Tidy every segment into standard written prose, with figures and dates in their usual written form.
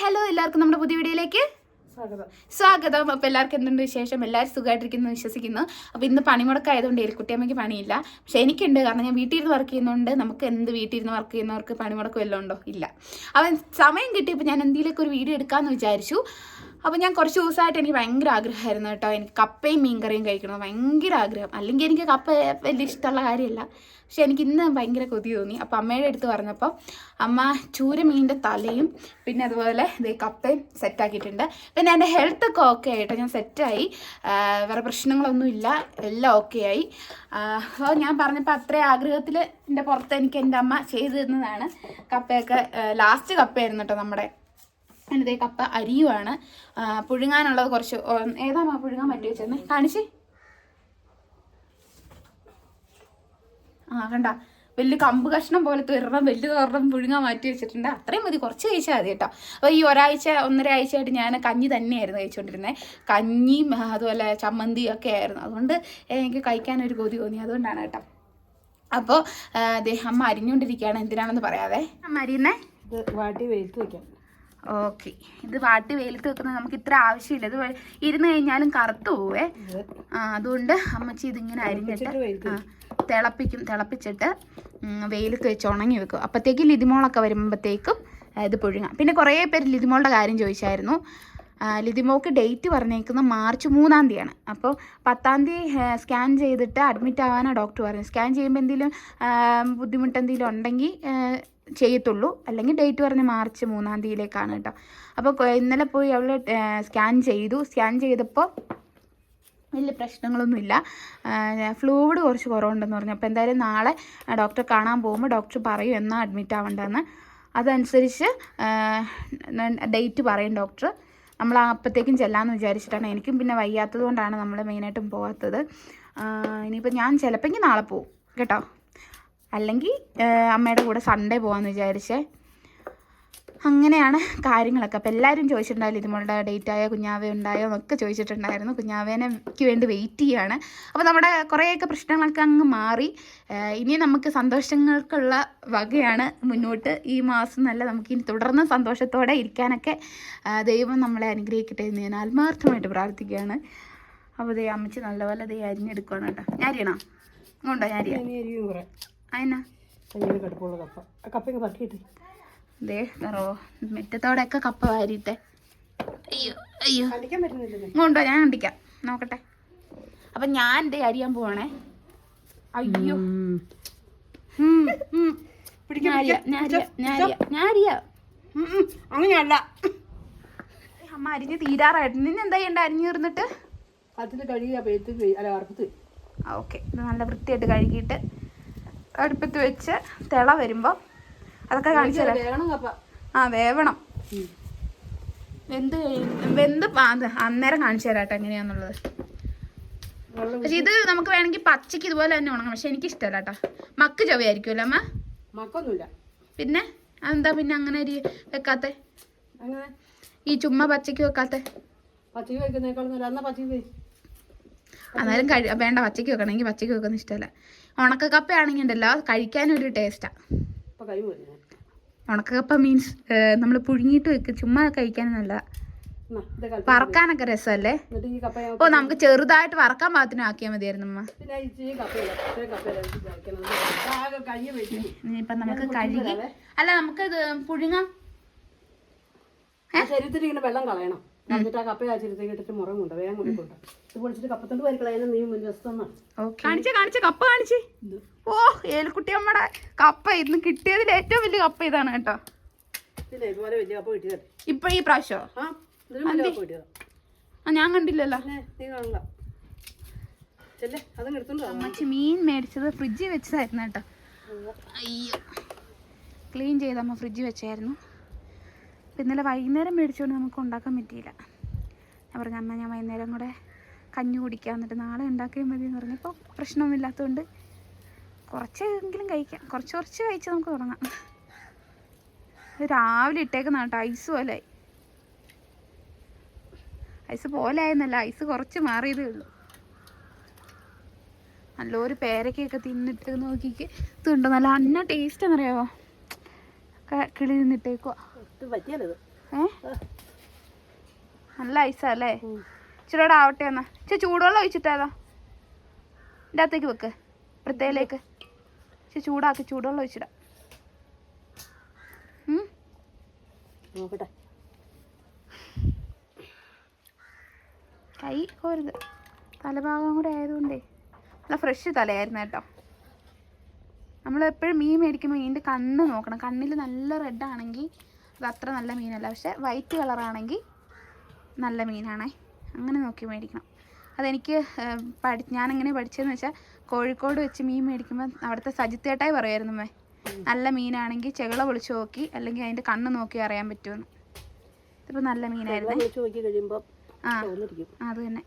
Hello എല്ലാവർക്കും നമ്മുടെ പുതിയ വീഡിയോയിലേക്ക് സ്വാഗതം. അപ്പോൾ എല്ലാവർക്കും എന്തുണ്ട് വിശേഷം? എല്ലാവരും സുഖമായിട്ടിരിക്കുന്നു വിശ്വസിക്കുന്നു. അപ്പോൾ ഇന്ന് പണിമുടക്കായതുകൊണ്ട് എലിക്കുട്ടിയമ്മയ്ക്ക് പണിയില്ല, പക്ഷെ എനിക്കുണ്ട്. കാരണം ഞാൻ വീട്ടിൽ ഇരുന്ന് വർക്ക് ചെയ്യുന്നതുകൊണ്ട് നമുക്ക് എന്ത് വീട്ടിൽ ഇരുന്ന് വർക്ക് ചെയ്യുന്നവർക്ക് പണിമുടക്ക് വല്ലതും ഉണ്ടോ? ഇല്ല. അവൻ സമയം കിട്ടിയപ്പോൾ ഞാൻ എന്തെങ്കിലുമൊക്കെ ഒരു വീഡിയോ എടുക്കാമെന്ന് വിചാരിച്ചു. അപ്പോൾ ഞാൻ കുറച്ച് ദിവസമായിട്ട് എനിക്ക് ഭയങ്കര ആഗ്രഹമായിരുന്നു കേട്ടോ, എനിക്ക് കപ്പയും മീൻകറിയും കഴിക്കണം, ഭയങ്കര ആഗ്രഹം. അല്ലെങ്കിൽ എനിക്ക് കപ്പ വലിയ ഇഷ്ടമുള്ള കാര്യമല്ല, പക്ഷെ എനിക്ക് ഇന്ന് ഭയങ്കര കൊതി തോന്നി. അപ്പോൾ അമ്മയുടെ അടുത്ത് പറഞ്ഞപ്പോൾ അമ്മ ചൂര മീനിൻ്റെ തലയും പിന്നെ അതുപോലെ ഇതേ കപ്പയും സെറ്റാക്കിയിട്ടുണ്ട്. പിന്നെ എൻ്റെ ഹെൽത്തൊക്കെ ഓക്കെ ആയിട്ട് ഞാൻ സെറ്റായി, വേറെ പ്രശ്നങ്ങളൊന്നുമില്ല, എല്ലാം ഓക്കെ ആയി. അപ്പോൾ ഞാൻ പറഞ്ഞപ്പോൾ അത്രയും ആഗ്രഹത്തിൽ എൻ്റെ പുറത്ത് എനിക്ക് എൻ്റെ അമ്മ ചെയ്തു തന്നതാണ്. കപ്പയൊക്കെ ലാസ്റ്റ് കപ്പയായിരുന്നു കേട്ടോ നമ്മുടെ. അതിൻ്റെ കപ്പ അരിയുമാണ്. പുഴുങ്ങാനുള്ളത് കുറച്ച് ഏതാ പുഴുങ്ങാൻ പറ്റി വെച്ചെന്നേ കാണിച്ച്. കണ്ട വലിയ കമ്പ് കഷ്ണം പോലത്തെ ഒരെണ്ണം വലിയ ഒരെണ്ണം പുഴുങ്ങാൻ മാറ്റി വെച്ചിട്ടുണ്ട്. അത്രയും മതി, കുറച്ച് കഴിച്ചാൽ മതി കേട്ടോ. അപ്പോൾ ഈ ഒന്നര ആഴ്ചയായിട്ട് ഞാൻ കഞ്ഞി തന്നെയായിരുന്നു കഴിച്ചുകൊണ്ടിരുന്നത്. കഞ്ഞിയും അതുപോലെ ചമ്മന്തിയും ഒക്കെ ആയിരുന്നു. അതുകൊണ്ട് എനിക്ക് കഴിക്കാനൊരു കൊതി തോന്നി, അതുകൊണ്ടാണ് കേട്ടോ. അപ്പോൾ അമ്മ അരിഞ്ഞുകൊണ്ടിരിക്കുകയാണ്. എന്തിനാണെന്ന് പറയാതെ അമ്മ അരിയുന്നേ വാട്ടി വെയിലത്ത് വയ്ക്കാം. ഓക്കെ, ഇത് വാട്ടി വെയിലത്ത് വെക്കുന്നത് നമുക്ക് ഇത്ര ആവശ്യമില്ല. ഇത് ഇരുന്ന് കഴിഞ്ഞാലും കറുത്തു പോവേ. അതുകൊണ്ട് അമ്മച്ചി ഇതിങ്ങനെ അരിഞ്ഞിട്ട് തിളപ്പിച്ചിട്ട് വെയിലത്ത് വെച്ച് ഉണങ്ങി വെക്കും. അപ്പോഴത്തേക്കും ലിതിമോളൊക്കെ വരുമ്പോഴത്തേക്കും ഇത് പുഴുങ്ങാം. പിന്നെ കുറേ പേര് ലിതിമോളുടെ കാര്യം ചോദിച്ചായിരുന്നു. ലിതിമോൾക്ക് ഡേറ്റ് പറഞ്ഞേക്കുന്നത് മാർച്ച് 3-ാം തീയതിയാണ്. അപ്പോൾ 10-ാം തീയതി സ്കാൻ ചെയ്തിട്ട് അഡ്മിറ്റ് ആവാനാണ് ഡോക്ടർ പറഞ്ഞത്. സ്കാൻ ചെയ്യുമ്പോൾ എന്തെങ്കിലും ബുദ്ധിമുട്ട് എന്തെങ്കിലും ഉണ്ടെങ്കിൽ ചെയ്യത്തുള്ളൂ, അല്ലെങ്കിൽ ഡേറ്റ് പറഞ്ഞ് മാർച്ച് 3-ാം തീയതിയിലേക്കാണ് കേട്ടോ. അപ്പോൾ ഇന്നലെ പോയി അവൾ സ്കാൻ ചെയ്തപ്പോൾ വലിയ പ്രശ്നങ്ങളൊന്നുമില്ല. ഫ്ലൂയിഡ് കുറച്ച് കുറവുണ്ടെന്ന് പറഞ്ഞു. അപ്പോൾ എന്തായാലും നാളെ ഡോക്ടറെ കാണാൻ പോകുമ്പോൾ ഡോക്ടർ പറയും എന്നാ അഡ്മിറ്റ് ആവേണ്ടതെന്ന്. അതനുസരിച്ച് ഡേറ്റ് പറയും ഡോക്ടർ. നമ്മൾ അപ്പോഴത്തേക്കും ചെല്ലാമെന്ന് വിചാരിച്ചിട്ടാണ്. എനിക്കും പിന്നെ വയ്യാത്തത് കൊണ്ടാണ് നമ്മൾ മെയിനായിട്ടും പോകാത്തത്. ഇനിയിപ്പോൾ ഞാൻ ചിലപ്പോൾ നാളെ പോവും കേട്ടോ, അല്ലെങ്കിൽ അമ്മയുടെ കൂടെ സൺഡേ പോകാമെന്ന് വിചാരിച്ചേ. അങ്ങനെയാണ് കാര്യങ്ങളൊക്കെ. അപ്പോൾ എല്ലാവരും ചോദിച്ചിട്ടുണ്ടായിരുന്നു ഇതുമുള്ള ഡേറ്റായോ കുഞ്ഞാവ ഉണ്ടായോ എന്നൊക്കെ ചോദിച്ചിട്ടുണ്ടായിരുന്നു. കുഞ്ഞാവേനയ്ക്ക് വേണ്ടി വെയിറ്റ് ചെയ്യുകയാണ്. അപ്പോൾ നമ്മുടെ കുറേയൊക്കെ പ്രശ്നങ്ങളൊക്കെ അങ്ങ് മാറി. ഇനി നമുക്ക് സന്തോഷങ്ങൾക്കുള്ള വകയാണ് മുന്നോട്ട്. ഈ മാസം നല്ല നമുക്ക് ഇനി തുടർന്ന് സന്തോഷത്തോടെ ഇരിക്കാനൊക്കെ ദൈവം നമ്മളെ അനുഗ്രഹിക്കട്ടെ എന്ന് ഞാൻ ആത്മാർത്ഥമായിട്ട് പ്രാർത്ഥിക്കുകയാണ്. അപ്പോൾ അമ്മച്ചി നല്ലപോലെ അരിഞ്ഞെടുക്കുകയാണ് കേട്ടോ. ഞാൻ അരിയണോ? ഉണ്ടോ? ഞാൻ അരിയാം. അതിനാ മെറ്റത്തോടെയൊക്കെ കപ്പ വാരിട്ടെ. അയ്യോ ഉണ്ടോ? ഞാൻ കണ്ടിക്കാം, നോക്കട്ടെ. അപ്പം ഞാൻ അരിയാൻ പോവാണേ. അയ്യോ അങ്ങനെയല്ല, അമ്മ അരിഞ്ഞ് തീരാറായിട്ട്. നിന്നെ എന്താ ചെയ്യണ്ട? അരിഞ്ഞു തീർന്നിട്ട് ഓക്കെ, ഇത് നല്ല വൃത്തിയായിട്ട് കഴുകിയിട്ട് അടുപ്പത്ത് വെച്ച് തിള വരുമ്പോൾ അതൊക്കെ കാണിച്ചു തരാം. വേവണം. വെന്ത് അന്നേരം കാണിച്ചു തരാം കേട്ടോ എങ്ങനെയാന്നുള്ളത്. പക്ഷെ ഇത് നമുക്ക് വേണമെങ്കിൽ പച്ചയ്ക്ക് ഇതുപോലെ തന്നെ ഉണങ്ങണം. പക്ഷെ എനിക്കിഷ്ടമല്ല കേട്ടോ. മക്ക് ചൊവ്വയായിരിക്കുമല്ലോ അമ്മ? മക്കൊന്നുമില്ല. പിന്നെ അതെന്താ പിന്നെ അങ്ങനെ അരി വെക്കാത്തെ? ഈ ചുമ്മാ പച്ചയ്ക്ക് വെക്കാത്തെ? പച്ചയ്ക്ക് വെക്കുന്നേക്കാൾ അന്നേരം വേണ്ട, പച്ചയ്ക്ക് വെക്കണമെങ്കിൽ പച്ചയ്ക്ക് വെക്കുന്ന ഇഷ്ടമല്ല. ഉണക്കക്കപ്പയാണെങ്കിൽ ഉണ്ടല്ലോ കഴിക്കാനൊരു ടേസ്റ്റാണ്. ഉണക്കക്കപ്പ മീൻസ് നമ്മൾ പുഴുങ്ങിയിട്ട് വെക്കും, ചുമ്മാ കഴിക്കാനും നല്ല, വറക്കാനൊക്കെ രസമല്ലേ? ഓ, നമുക്ക് ചെറുതായിട്ട് വറക്കാൻ പാകത്തിന് ആക്കിയാൽ മതിയായിരുന്നു അമ്മ. ഇനിയിപ്പം നമുക്ക് കഴുകി അല്ല നമുക്ക് ഇത് പുഴുങ്ങാം. ശരീരത്തിൽ ഇങ്ങനെ വെള്ളം കളയണം. എന്നിട്ട് ആ കപ്പ ചരിത്തേക്കിട്ടിട്ട് മുറം കൊണ്ട് വേഗം കൊണ്ടിട്ടുണ്ട്. ഇത് പൊളിച്ചിട്ട് കപ്പത്തോണ്ട് വരിക്കളയാലും നീ കാണിച്ച കപ്പ കാണിച്ച്. ഓ, ഏലിക്കുട്ടി അമ്മയുടെ കപ്പ ഇന്ന് കിട്ടിയതിൽ ഏറ്റവും വലിയ കപ്പ ഇതാണ് കേട്ടോ. ഇതുപോലെ വലിയ കപ്പ കിട്ടിയത് ഇപ്പൊ ഈ പ്രാവശ്യം ഞാൻ കണ്ടില്ലല്ലോ. അമ്മച്ചി മീൻ മേടിച്ചത് ഫ്രിഡ്ജിൽ വെച്ചതായിരുന്നു കേട്ടോ. അയ്യോ, ക്ലീൻ ചെയ്തമ്മ ഫ്രിഡ്ജിൽ വെച്ചായിരുന്നു. ഇന്നലെ വൈകുന്നേരം മേടിച്ചുകൊണ്ട് നമുക്ക് ഉണ്ടാക്കാൻ പറ്റിയില്ല. ഞാൻ പറഞ്ഞു അമ്മ ഞാൻ വൈകുന്നേരം കൂടെ കഞ്ഞി കുടിക്കാം, എന്നിട്ട് നാളെ ഉണ്ടാക്കിയാൽ മതി എന്ന് പറഞ്ഞപ്പോൾ പ്രശ്നമൊന്നുമില്ലാത്തതുകൊണ്ട് കുറച്ചെങ്കിലും കഴിക്കാം. കുറച്ച് കഴിച്ച് നമുക്ക് തുടങ്ങാം. രാവിലെ ഇട്ടേക്കുന്ന കേട്ടോ, ഐസ് പോലെ ആയി. ഐസ് പോലെ ആയെന്നല്ല, ഐസ് കുറച്ച് മാറിയതേ ഉള്ളൂ. നല്ലൊരു പേരക്കയൊക്കെ തിന്നിട്ട് നോക്കിക്ക് ഇതുണ്ട്, നല്ല അന്ന ടേസ്റ്റ് എന്നറിയാമോ? കിളി നിന്നിട്ടേക്കുവാ. പറ്റിയാലത് നല്ല ഐസല്ലേ? ഇച്ചിരിയോടെ ആവട്ടെ എന്നാ. ഇച്ചിരി ചൂടുവെള്ളം ഒഴിച്ചിട്ടാതാ ഇതിൻ്റെ അകത്തേക്ക് വെക്ക്. പ്രത്യേകിലേക്ക് ഇച്ചിരി ചൂടാക്കി ചൂടുവെള്ളം ഒഴിച്ചിടാം. നോക്കട്ടെ. കൈ കോരുത്. തലഭാഗം കൂടെ ആയതുകൊണ്ടേ നല്ല ഫ്രഷ് തലയായിരുന്നു കേട്ടോ. നമ്മളെപ്പോഴും മീൻ മേടിക്കുമ്പോൾ മീനിൻ്റെ കണ്ണ് നോക്കണം. കണ്ണിൽ നല്ല റെഡ് ആണെങ്കിൽ അത് അത്ര നല്ല മീനല്ല. പക്ഷെ വൈറ്റ് കളറാണെങ്കിൽ നല്ല മീനാണേ. അങ്ങനെ നോക്കി മേടിക്കണം. അതെനിക്ക് ഞാനെങ്ങനെ പഠിച്ചതെന്ന് വെച്ചാൽ കോഴിക്കോട് വെച്ച് മീൻ മേടിക്കുമ്പോൾ അവിടുത്തെ സജിത്തേട്ടായി പറയുമായിരുന്നു അമ്മേ, നല്ല മീനാണെങ്കിൽ ചെകിള പൊളിച്ച് നോക്കി അല്ലെങ്കിൽ അതിൻ്റെ കണ്ണ് നോക്കി അറിയാൻ പറ്റുമെന്ന്. ഇതിപ്പോൾ നല്ല മീനായിരുന്നു. ആ അത് തന്നെ.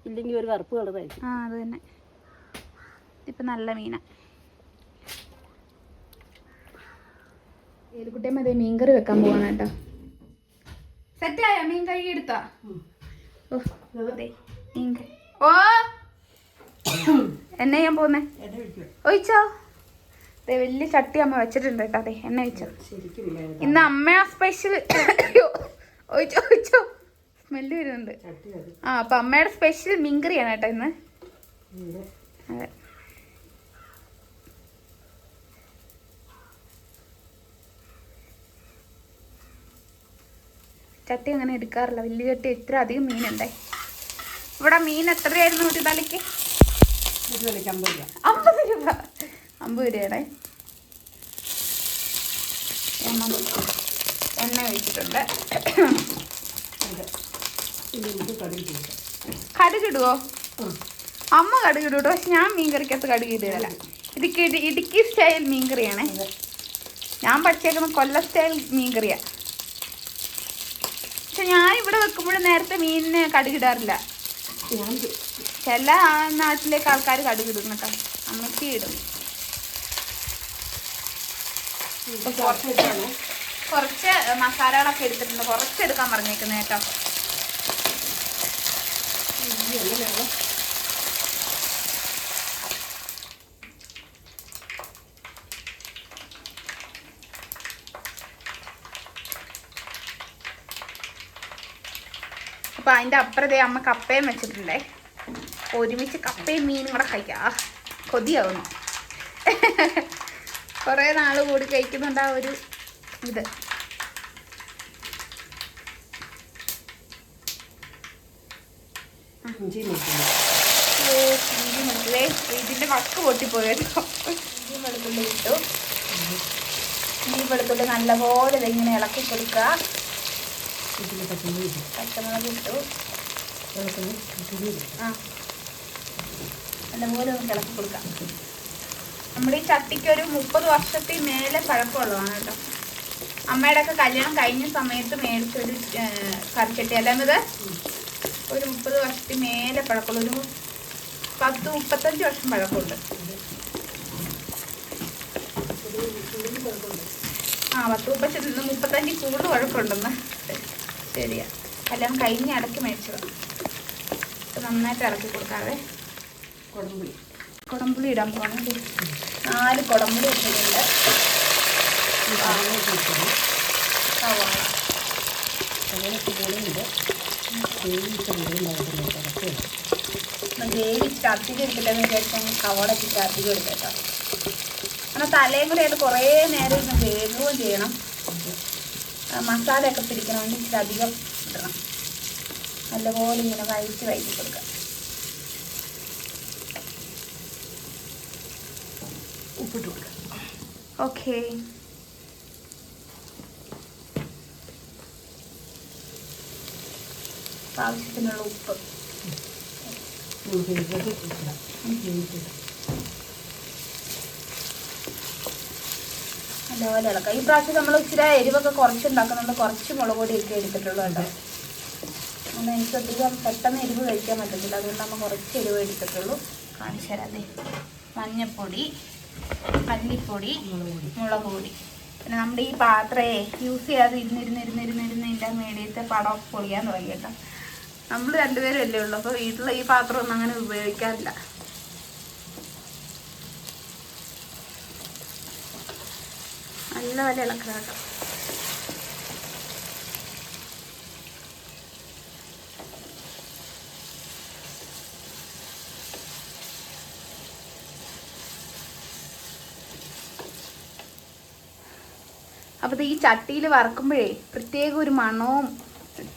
ഇല്ലെങ്കിൽ ഒരു കറുപ്പ് കളറായിരിക്കും. ആ അത് തന്നെ. ഇതിപ്പോൾ നല്ല മീനാണ്. ഏലുകുട്ടിയമ്മ അതേ മീൻകറി വെക്കാൻ പോവാണ് കേട്ടോ. സെറ്റായോ? മീൻ കഴുകി എടുത്താ? ഓ എണ്ണ ചെയ്യാൻ പോന്നേ. ഒഴിച്ചോ? അതെ വലിയ ചട്ടി അമ്മ വെച്ചിട്ടുണ്ട് കേട്ടോ. അതെ എണ്ണ ഒഴിച്ചോ. ഇന്ന് അമ്മ സ്പെഷ്യൽ. ഒഴിച്ചോ ഒഴിച്ചോ. സ്മെല്ല് വരുന്നുണ്ട്. ആ അപ്പൊ അമ്മയുടെ സ്പെഷ്യൽ മീൻകറിയാണ് കേട്ടോ ഇന്ന്. അതെ ചട്ടി അങ്ങനെ എടുക്കാറില്ല. വലിയ ചട്ടി ഇത്ര അധികം മീനുണ്ടേ. ഇവിടെ മീൻ എത്രയായിരുന്നു ഒരു തലയ്ക്ക്? 50 രൂപ. 50 രൂപയാണേ. എണ്ണ ഒഴിച്ചിട്ടുണ്ട്. കടുകിടുവോ? അമ്മ കടുകിടുട്ടോ. പക്ഷെ ഞാൻ മീൻ കറിക്കകത്ത് കടുക് ഇടുകയല്ല. ഇടുക്കി സ്റ്റൈൽ മീൻ കറിയാണേ. ഞാൻ പഠിച്ചേക്കുന്ന കൊല്ലം സ്റ്റൈൽ മീൻ കറിയാണ്. പക്ഷെ ഞാൻ ഇവിടെ വെക്കുമ്പോഴും നേരത്തെ മീനിന് കടുകിടാറില്ല. ചില നാട്ടിലേക്ക് ആൾക്കാർ കടുകിടും കേട്ടോ. അമ്മയ്ക്ക് ഇടും. കുറച്ച് മസാലകളൊക്കെ എടുത്തിട്ടുണ്ട്. കുറച്ച് എടുക്കാൻ പറഞ്ഞേക്കുന്നത് കേട്ടോ. അപ്പൊ അതിന്റെ അപ്പുറത്തെ അമ്മ കപ്പയും വെച്ചിട്ടുണ്ടേ. ഒരുമിച്ച് കപ്പയും മീനും കൂടെ കഴിക്കാം. കൊതിയാവുന്നു. കുറേ നാൾ കൂടി കഴിക്കുന്നുണ്ട് ആ ഒരു ഇത്. ഇതിന്റെ വക്ക് പൊട്ടിപ്പോയി കേട്ടോ. ഇഞ്ചി വെളുത്തുള്ളി ഇട്ടു. ഇഞ്ചി വെളുത്തുള്ളി നല്ലപോലെ ഇങ്ങനെ ഇളക്കി കൊടുക്കുക. പച്ചമുളക് ഇട്ടു. ആ നല്ലപോലെ ഒന്ന് ഇളക്കി കൊടുക്കാം. നമ്മുടെ ഈ ചട്ടിക്ക് ഒരു 30 വർഷത്തിൽ മേലെ പഴക്കമുള്ളതാണ് കേട്ടോ. അമ്മയുടെ ഒക്കെ കല്യാണം കഴിഞ്ഞ സമയത്ത് മേടിച്ചൊരു കറിച്ചട്ടി അല്ലാതെ ഒരു 30 വർഷത്തിൽ മേലെ പഴക്കമുള്ള ഒരു 10-35 വർഷം പഴക്കമുണ്ട്. ആ 10-35 കൂടുതൽ പഴക്കമുണ്ടെന്ന്. ശരിയാ. കല്യാണം കഴിഞ്ഞ ഇടയ്ക്ക് മേടിച്ചതാണ്. നന്നായിട്ട് ഇളക്കി കൊടുക്കാതെ. കുടംപുളി ഇടാൻ പോകണം. 4 കുടംപുളി ഇട്ടിട്ടുണ്ട്. വേവിച്ചിട്ട് അധികം എടുത്തിട്ടെന്ന് വിചാരിച്ചാൽ കവടൊക്കെ അധികം എടുത്തേട്ടോ. അങ്ങനെ തലയും കൂടി ആയിട്ട് കുറേ നേരം ഇരുന്ന് വേഗവും ചെയ്യണം. മസാലയൊക്കെ പിടിക്കണമെങ്കിൽ ഇച്ചിരി അധികം ഇടണം. നല്ലപോലെ ഇങ്ങനെ വഴറ്റി കൊടുക്കാം. ഉപ്പിട്ട് കൊടുക്കാം. ഓക്കെ. ആവശ്യത്തിനുള്ള ഉപ്പ്. നല്ലപോലെ ഇളക്കാം. ഈ പ്രാവശ്യം നമ്മൾ ഇച്ചിരി എരിവൊക്കെ കുറച്ചുണ്ടാക്കുന്നുണ്ട്. കുറച്ച് മുളക് പൊടിയൊക്കെ എടുത്തിട്ടുള്ളൂ കേട്ടോ. അതുകൊണ്ട് എനിക്ക് അധികം പെട്ടെന്ന് എരിവ് കഴിക്കാൻ പറ്റത്തില്ല. അതുകൊണ്ട് നമ്മൾ കുറച്ച് എരിവ് എടുത്തിട്ടുള്ളൂ. കാണിച്ചു തരാതെ. മഞ്ഞൾപ്പൊടി, മല്ലിപ്പൊടി, മുളക് പൊടി. പിന്നെ നമ്മുടെ ഈ പാത്രമേ യൂസ് ചെയ്യാതെ ഇരുന്നിരുന്നില്ല മേടിയത്തെ പടമൊക്കെ പൊളിയാൻ തുടങ്ങി കേട്ടോ. നമ്മൾ രണ്ടുപേരും അല്ലേ ഉള്ളൂ. അപ്പോൾ വീട്ടിൽ ഈ പാത്രമൊന്നും അങ്ങനെ ഉപയോഗിക്കാറില്ല. നല്ല ഇളക്കാം കേട്ടോ. അപ്പോൾ ഈ ചട്ടിയിൽ വറക്കുമ്പോഴേ പ്രത്യേക ഒരു മണവും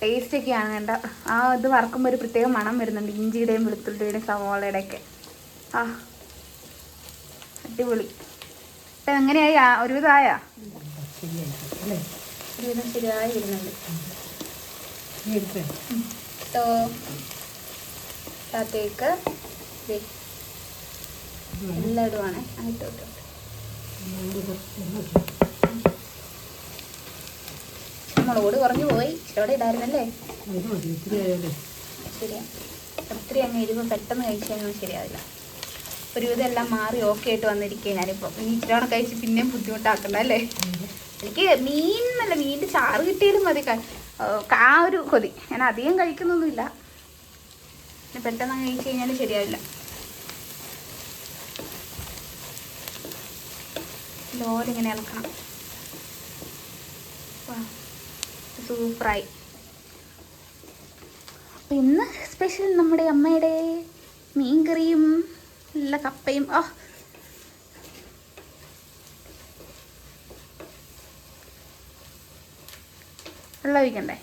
ടേസ്റ്റൊക്കെയാണ് കേട്ട. ആ ഇത് വറക്കുമ്പോൾ ഒരു പ്രത്യേക മണം വരുന്നുണ്ട്, ഇഞ്ചിയുടെയും വെളുത്തുള്ളിയുടെയും സവാളയുടെ ഒക്കെ. ആ അടിപൊളി. അപ്പം എങ്ങനെയായി? ഒരുവിധമായ ഒരുവിധം ശരിയായി വരുന്നുണ്ട് കേട്ടോ. അകത്തേക്ക് എല്ലാം ഇടുവാണേ. ആയിട്ടോ മുളകോട് കുറഞ്ഞു പോയി, ഇച്ചിരി ഇടായിരുന്നല്ലേ? ശരിയാ, ഒത്തിരി അങ്ങ് എരിവ് പെട്ടെന്ന് കഴിച്ചു കഴിഞ്ഞാൽ ശരിയാവില്ല. ഒരുവിധം എല്ലാം മാറി ഓക്കെ ആയിട്ട് വന്നിരിക്കുക. ഞാനിപ്പോൾ ഇനി ഇച്ചിരി കഴിച്ച് പിന്നെയും ബുദ്ധിമുട്ടാക്കണ്ട അല്ലേ? എനിക്ക് മീനിൻ്റെ ചാറ് കിട്ടിയാലും മതി. ആ ഒരു കൊതി. ഞാൻ അധികം കഴിക്കുന്നൊന്നുമില്ല, പെട്ടെന്ന് കഴിച്ച് കഴിഞ്ഞാൽ ശരിയാവില്ല. ലോല ഇങ്ങനെ ഇളക്കണം. സൂപ്പറായി. അപ്പം ഇന്ന് സ്പെഷ്യൽ നമ്മുടെ അമ്മയുടെ മീൻകറിയും നല്ല കപ്പയും. വെള്ളം ഒഴിക്കണ്ടേ?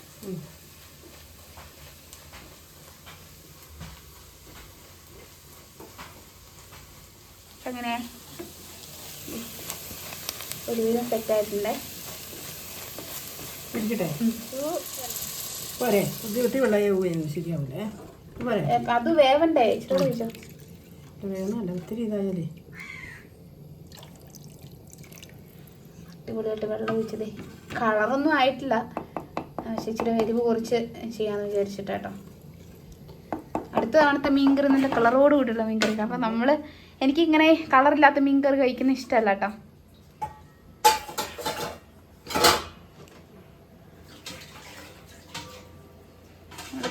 എങ്ങനെ ഒരുവിധം സെറ്റായിട്ടുണ്ടേ. അത് വേവണ്ടേ? അടിപൊളിയായിട്ട് വെള്ളം ഒഴിച്ചതേ. കളറൊന്നും ആയിട്ടില്ല, പക്ഷെ ഇച്ചിരി എരിവ് കുറച്ച് ചെയ്യാന്ന് വിചാരിച്ചിട്ടോ. അടുത്ത തവണത്തെ മീൻകറി നല്ല കളറോട് കൂടിയുള്ള മീൻകറി. അപ്പം എനിക്കിങ്ങനെ കളറില്ലാത്ത മീൻകറി കഴിക്കുന്ന ഇഷ്ടമല്ല കേട്ടോ.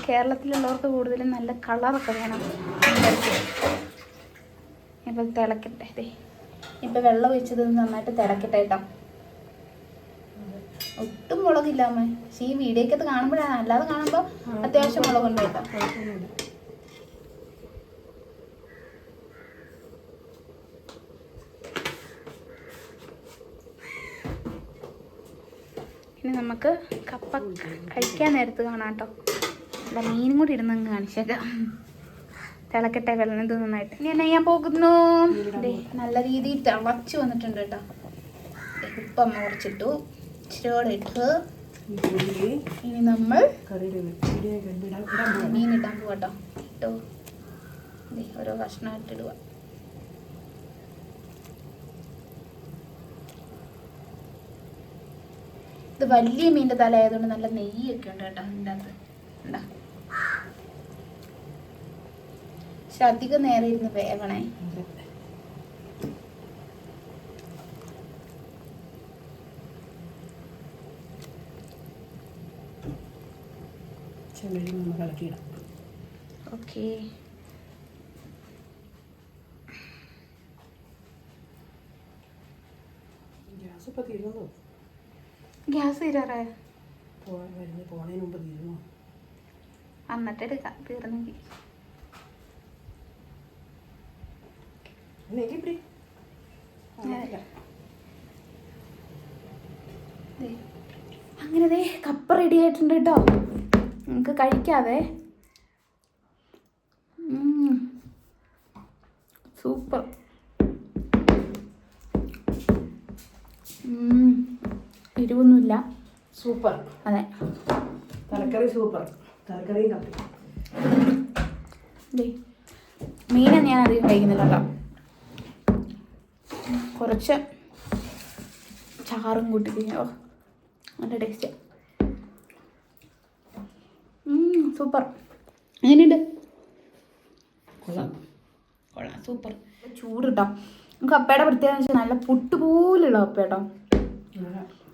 കേരളത്തിലുള്ളവർക്ക് കൂടുതലും നല്ല കളറൊക്കെ വേണം മീൻകറിക്ക്. ഇപ്പം തിളക്കട്ടെ. ഇപ്പം വെള്ളം ഒഴിച്ചത് നന്നായിട്ട് തിളക്കട്ടെ കേട്ടോ. ഒട്ടും മുളകില്ല അമ്മ, പക്ഷേ ഈ വീഡിയോക്കകത്ത് കാണുമ്പോഴാണ്, അല്ലാതെ കാണുമ്പോൾ അത്യാവശ്യം മുളകുണ്ട് കേട്ടോ. ഇനി നമുക്ക് കപ്പ കഴിക്കാൻ നേരത്ത് കാണാം കേട്ടോ. അല്ല, മീനും കൂടി ഇടുന്നങ്ങ് കാണിച്ചേക്കാം. തിളക്കട്ടെ വെള്ളം ഇത് നന്നായിട്ട്. ഇനി എന്നാ ഞാൻ പോകുന്നു. നല്ല രീതിയിൽ തിളച്ച് വന്നിട്ടുണ്ട് കേട്ടോ. ഉപ്പ് അമ്മ കുറച്ചിട്ടു, ഇച്ചിരിയോടെ ഇട്ട് ഇനി നമ്മൾ മീൻ ഇടാൻ പോകട്ടോ. ഇട്ടോ ഓരോ കഷ്ണമായിട്ട് ഇടുക. ഇത് വലിയ മീൻ്റെ തല ആയതുകൊണ്ട് നല്ല നെയ്യൊക്കെ ഉണ്ട് കേട്ടോ അതിൻ്റെ അകത്ത്. ഉണ്ടാ, പക്ഷെ അധികം നേരം ഇരുന്ന് വേവണേ. ഓക്കെ, ഗ്യാസ് തീരാറായ എന്നിട്ട് എടുക്കാം. തീർന്നെങ്കിൽ അങ്ങനെ ദേ കപ്പ റെഡി ആയിട്ടുണ്ട് കേട്ടോ. നമുക്ക് കഴിക്കാവേ. സൂപ്പർ. എരിവൊന്നുമില്ല. സൂപ്പർ. അതെ, തലക്കറി സൂപ്പർ. തലക്കറിയും കപ്പി. മീനൊന്നും ഞാൻ അധികം കഴിക്കുന്നില്ല കേട്ടോ. കുറച്ച് ചാറും കൂട്ടി കഴിഞ്ഞോ നല്ല ടേസ്റ്റ്. സൂപ്പർ. എങ്ങനെയുണ്ട്? കൊള്ളാം, സൂപ്പർ. ചൂട് കേട്ടോ. കപ്പയുടെ പ്രത്യേകത വെച്ചാൽ നല്ല പുട്ടുപോലുള്ള കപ്പ കേട്ടോ.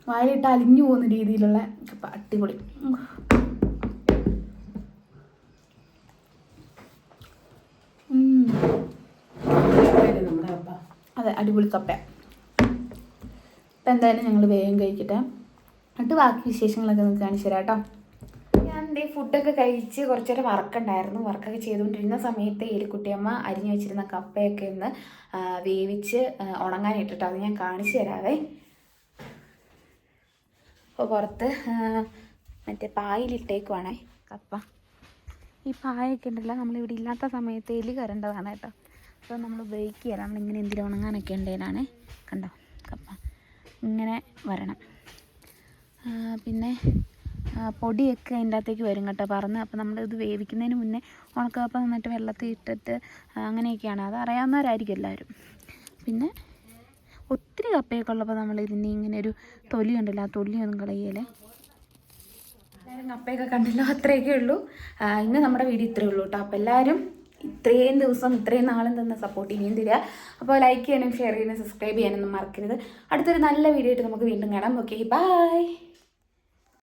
വായിലിട്ട് അലിഞ്ഞു പോകുന്ന രീതിയിലുള്ള കപ്പ. അടിപൊളി. അതെ, അടിപൊളി കപ്പ. അപ്പം എന്തായാലും ഞങ്ങൾ വേഗം കഴിക്കട്ടെ, എന്നിട്ട് ബാക്കി വിശേഷങ്ങളൊക്കെ നിങ്ങൾക്ക് കാണിച്ചു തരാം കേട്ടോ. ഞാൻ ഫുഡൊക്കെ കഴിച്ച് കുറച്ച് നേരം വർക്കുണ്ടായിരുന്നു. വർക്കൊക്കെ ചെയ്തുകൊണ്ടിരുന്ന സമയത്ത് എലിക്കുട്ടിയമ്മ അരിഞ്ഞു വെച്ചിരുന്ന കപ്പയൊക്കെ ഒന്ന് വേവിച്ച് ഉണങ്ങാനിട്ടിട്ടോ. അത് ഞാൻ കാണിച്ചു തരാവേ. അപ്പോൾ പുറത്ത് മറ്റേ പായലിട്ടേക്കുവാണേ കപ്പ. ഈ പായൊക്കെ ഉണ്ടല്ലോ നമ്മളിവിടെ ഇല്ലാത്ത സമയത്ത് എലി കയറേണ്ടതാണ് കേട്ടോ. അപ്പോൾ നമ്മൾ ഉപയോഗിക്കുകയല്ല, നമ്മളിങ്ങനെ എന്തിനും ഉണങ്ങാനൊക്കെ ഉണ്ടേനാണ്. കണ്ടോ കപ്പ ഇങ്ങനെ വരണം. പിന്നെ പൊടിയൊക്കെ അതിൻ്റെ അകത്തേക്ക് വരും കേട്ടോ പറന്ന്. അപ്പോൾ നമ്മളിത് വേവിക്കുന്നതിന് മുന്നേ ഉണക്കക്കപ്പ നന്നായിട്ട് വെള്ളത്തിൽ ഇട്ടിട്ട് അങ്ങനെയൊക്കെയാണ്, അത് അറിയാവുന്നവരായിരിക്കും എല്ലാവരും. പിന്നെ ഒത്തിരി കപ്പയൊക്കെ ഉള്ളപ്പോൾ നമ്മൾ ഇതിൻ്റെ ഇങ്ങനെ ഒരു തൊലി ഉണ്ടല്ലോ, ആ തൊലിയൊന്നും കളയല്ലേ. എല്ലാവരും കപ്പയൊക്കെ കണ്ടല്ലോ, അത്രയൊക്കെ ഉള്ളൂ. ഇന്ന് നമ്മുടെ വീഡിയോ ഇത്രയേ ഉള്ളൂ കേട്ടോ. അപ്പോൾ എല്ലാവരും ഇത്രയും ദിവസം ഇത്രയും നാളും തന്ന സപ്പോർട്ട് ഇനിയും തരിക. അപ്പോൾ ലൈക്ക് ചെയ്യാനും ഷെയർ ചെയ്യാനും സബ്സ്ക്രൈബ് ചെയ്യാനൊന്നും മറക്കരുത്. അടുത്തൊരു നല്ല വീഡിയോ ആയിട്ട് നമുക്ക് വീണ്ടും കാണാം. Okay, by.